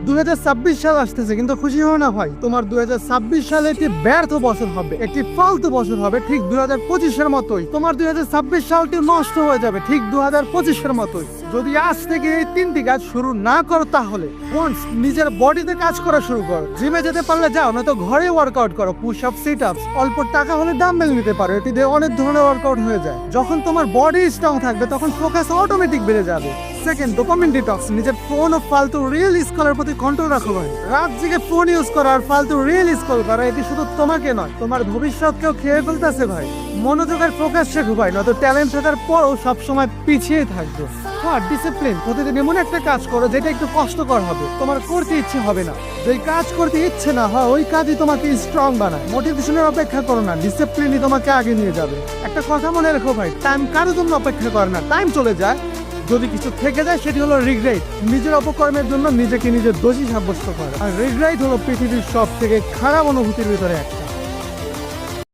2026 সাল আসতেছে, কিন্তু খুশি হও না ভাই, তোমার 2026 সালে একটি ব্যর্থ বছর হবে, একটি ফালতু বছর হবে, ঠিক 2025-এর মতোই। তোমার 2026 সালটি নষ্ট হয়ে যাবে ঠিক 2025-এর মতোই। যদি আজ থেকে এই 3টি কাজ শুরু না করো, তাহলে ওয়ান্স নিজের বডিতে কাজ করা শুরু করো। জিমে যেতে পারলে যাও, না তো ঘরে ওয়ার্কআউট করো, পুশ আপ, সিট আপ। অল্প টাকা হলে ডাম্বেল নিতে পারো, এটি দিয়ে অনেক ধরনের ওয়ার্কআউট হয়ে যায়। যখন তোমার বডি স্ট্রং থাকবে, তখন ফোকাস অটোমেটিক বেড়ে যাবে। Second, dopamine detox. নিজের ফোন ও ফালতু রিল স্ক্রলের প্রতি কন্ট্রোল রাখো ভাই। রাত জেগে ফোন ইউজ করা আর ফালতু রিল স্ক্রল করা, এটি শুধু তোমাকে নয়, তোমার ভবিষ্যৎকেও খেয়ে ফেলতেছে ভাই। মনোযোগের ফোকাস শেখো ভাই, নয়তো ট্যালেন্ট থাকার পরও সবসময় পিছিয়ে থাকবে। আর ডিসিপ্লিন। প্রতিদিন এমন একটা কাজ করো যেটা একটু কষ্টকর হবে, তোমার করতে ইচ্ছে হবে না। যেই কাজ করতে ইচ্ছে না হয়, ওই কাজই তোমাকে স্ট্রং বানায়। মোটিভেশনের অপেক্ষা করো না, ডিসিপ্লিনই তোমাকে আগে নিয়ে যাবে। একটা কথা মনে রেখো ভাই, টাইম কারোর জন্য অপেক্ষা করে না, টাইম চলে যায়। যদি কিছু থেকে যায়, সেটি হলো রিগ্রেট। নিজের অপকর্মের জন্য নিজেকে নিজের দোষী সাব্যস্ত করা। আর রিগ্রেট হলো পৃথিবীর সব থেকে খারাপ অনুভূতির ভিতরে একটা।